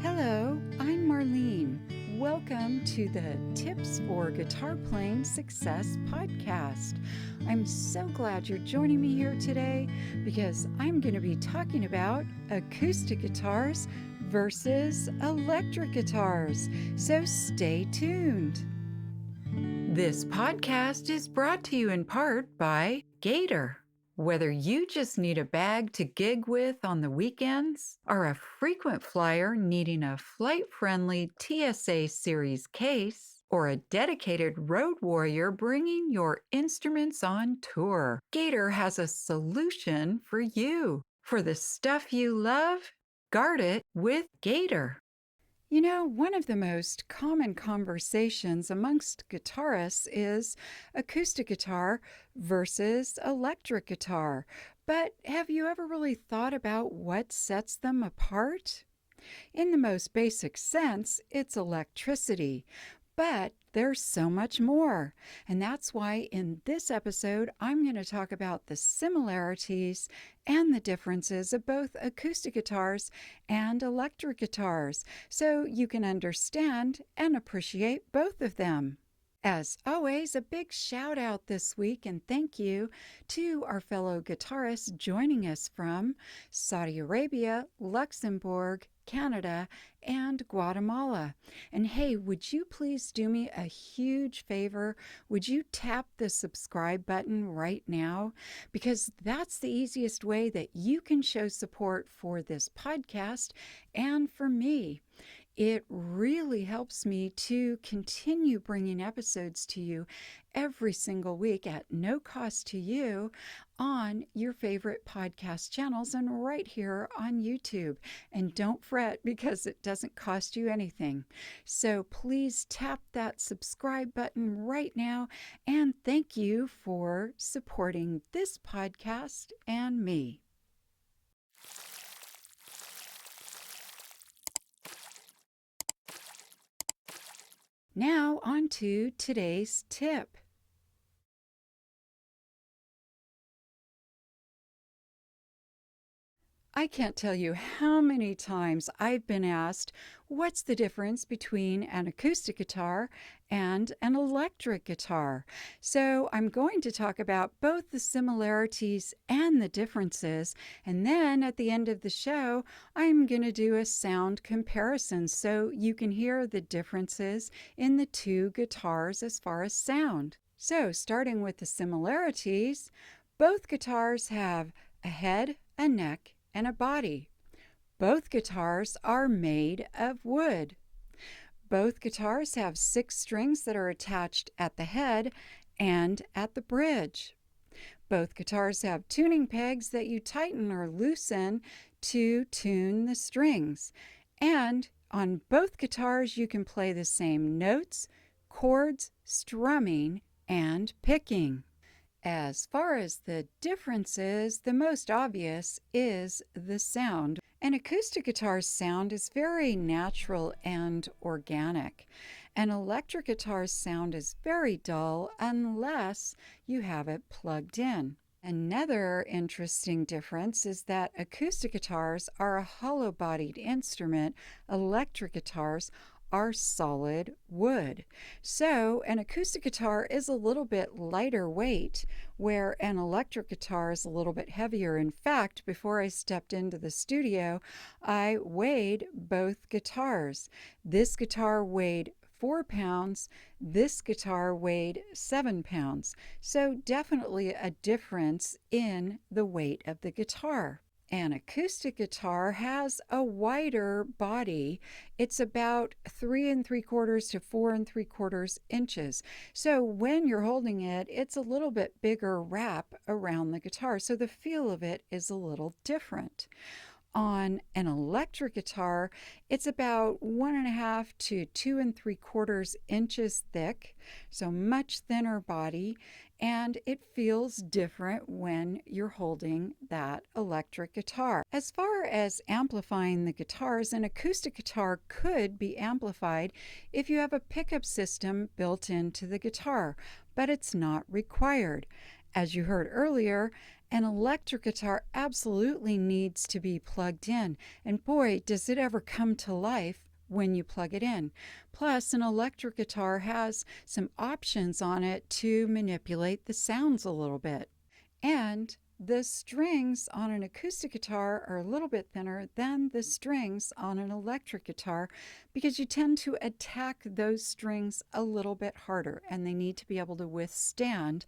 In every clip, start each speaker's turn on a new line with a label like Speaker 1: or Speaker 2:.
Speaker 1: Hello, I'm Marlene. Welcome to the Tips for Guitar Playing Success podcast. I'm so glad you're joining me here today because I'm going to be talking about acoustic guitars versus electric guitars. So stay tuned. This podcast is brought to you in part by Gator. Whether you just need a bag to gig with on the weekends, are a frequent flyer needing a flight-friendly TSA Series case, or a dedicated road warrior bringing your instruments on tour, Gator has a solution for you. For the stuff you love, guard it with Gator. You know, one of the most common conversations amongst guitarists is acoustic guitar versus electric guitar. But have you ever really thought about what sets them apart? In the most basic sense, it's electricity. But there's so much more. And that's why in this episode, I'm going to talk about the similarities and the differences of both acoustic guitars and electric guitars, so you can understand and appreciate both of them. As always, a big shout out this week and thank you to our fellow guitarists joining us from Saudi Arabia, Luxembourg, Canada, and Guatemala. And hey, would you please do me a huge favor? Would you tap the subscribe button right now? Because that's the easiest way that you can show support for this podcast and for me. It really helps me to continue bringing episodes to you every single week at no cost to you on your favorite podcast channels and right here on YouTube. And don't fret because it doesn't cost you anything. So please tap that subscribe button right now. And thank you for supporting this podcast and me. Now on to today's tip. I can't tell you how many times I've been asked, what's the difference between an acoustic guitar and an electric guitar? So I'm going to talk about both the similarities and the differences. And then at the end of the show, I'm going to do a sound comparison so you can hear the differences in the two guitars as far as sound. So starting with the similarities, both guitars have a head, a neck, and a body. Both guitars are made of wood. Both guitars have 6 strings that are attached at the head and at the bridge. Both guitars have tuning pegs that you tighten or loosen to tune the strings. And on both guitars, you can play the same notes, chords, strumming, and picking. As far as the differences, the most obvious is the sound. An acoustic guitar's sound is very natural and organic. An electric guitar's sound is very dull unless you have it plugged in. Another interesting difference is that acoustic guitars are a hollow-bodied instrument. Electric guitars are solid wood. So an acoustic guitar is a little bit lighter weight, where an electric guitar is a little bit heavier. In fact, before I stepped into the studio, I weighed both guitars. This guitar weighed 4 pounds. This guitar weighed 7 pounds. So definitely a difference in the weight of the guitar. An acoustic guitar has a wider body. It's about 3 3/4 to 4 3/4 inches. So when you're holding it, it's a little bit bigger wrap around the guitar. So the feel of it is a little different. On an electric guitar, it's about 1.5 to 2 3/4 inches thick, so much thinner body, and it feels different when you're holding that electric guitar. As far as amplifying the guitars, an acoustic guitar could be amplified if you have a pickup system built into the guitar, but it's not required. As you heard earlier, An electric guitar absolutely needs to be plugged in, and boy, does it ever come to life when you plug it in. Plus, an electric guitar has some options on it to manipulate the sounds a little bit. And the strings on an acoustic guitar are a little bit thinner than the strings on an electric guitar because you tend to attack those strings a little bit harder, and they need to be able to withstand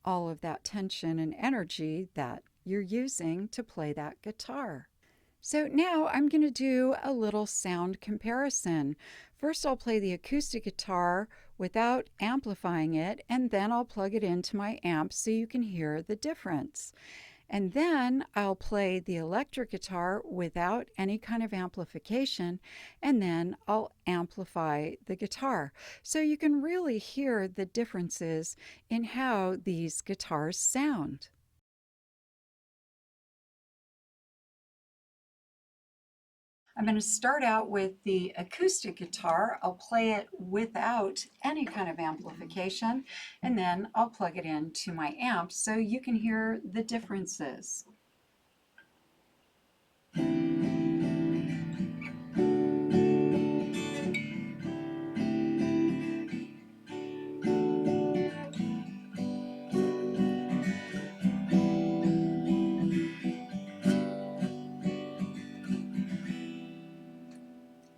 Speaker 1: all of that tension and energy that you're using to play that guitar. So now I'm going to do a little sound comparison. First, I'll play the acoustic guitar without amplifying it, and then I'll plug it into my amp so you can hear the difference. And then I'll play the electric guitar without any kind of amplification, and then I'll amplify the guitar. So you can really hear the differences in how these guitars sound. I'm going to start out with the acoustic guitar. I'll play it without any kind of amplification, and then I'll plug it into my amp so you can hear the differences.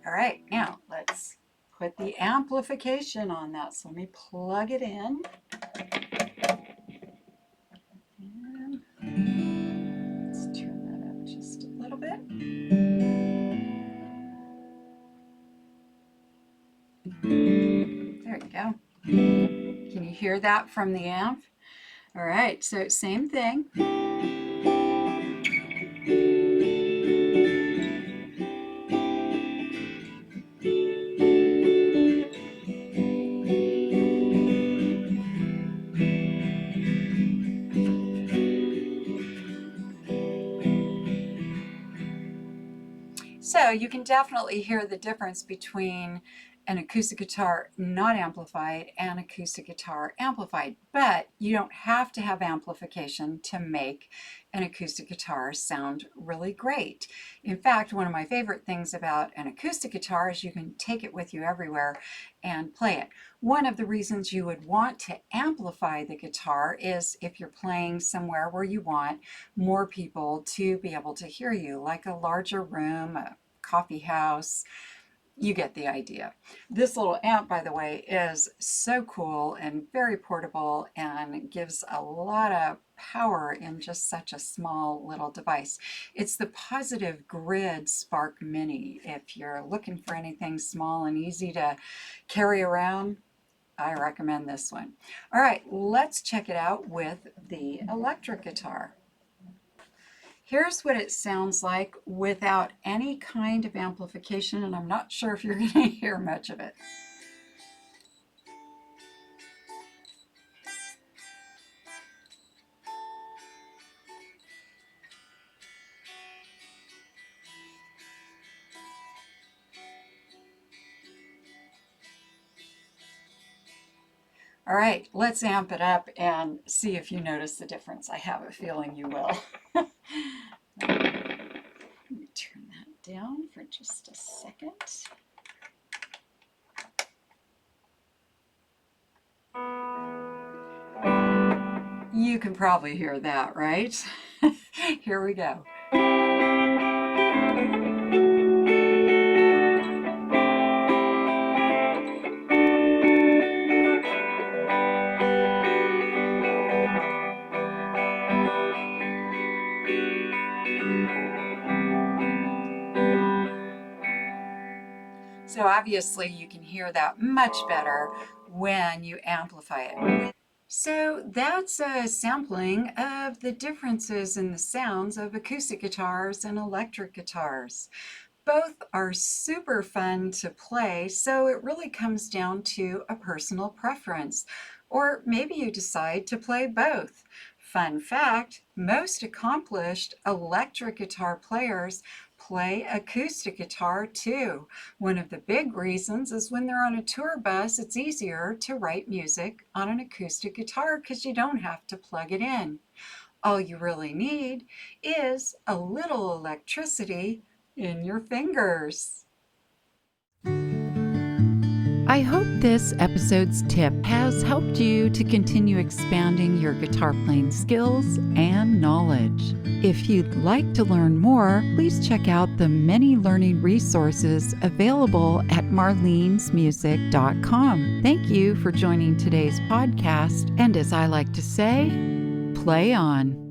Speaker 1: All right, now let's put the amplification on that. So let me plug it in. And let's turn that up just a little bit. There you go. Can you hear that from the amp? All right, so same thing. So you can definitely hear the difference between an acoustic guitar not amplified and acoustic guitar amplified, but you don't have to have amplification to make an acoustic guitar sound really great. In fact, one of my favorite things about an acoustic guitar is you can take it with you everywhere and play it. One of the reasons you would want to amplify the guitar is if you're playing somewhere where you want more people to be able to hear you, like a larger room, a coffee house. You get the idea. This little amp, by the way, is so cool and very portable and gives a lot of power in just such a small little device. It's the Positive Grid Spark Mini. If you're looking for anything small and easy to carry around, I recommend this one. All right, let's check it out with the electric guitar. Here's what it sounds like without any kind of amplification, and I'm not sure if you're going to hear much of it. All right, let's amp it up and see if you notice the difference. I have a feeling you will. Let me turn that down for just a second. You can probably hear that, right? Here we go. So obviously you can hear that much better when you amplify it. So that's a sampling of the differences in the sounds of acoustic guitars and electric guitars. Both are super fun to play, so it really comes down to a personal preference. Or maybe you decide to play both. Fun fact, most accomplished electric guitar players play acoustic guitar too. One of the big reasons is when they're on a tour bus, it's easier to write music on an acoustic guitar because you don't have to plug it in. All you really need is a little electricity in your fingers. I hope this episode's tip has helped you to continue expanding your guitar playing skills and knowledge. If you'd like to learn more, please check out the many learning resources available at marlenesmusic.com. Thank you for joining today's podcast, and as I like to say, play on.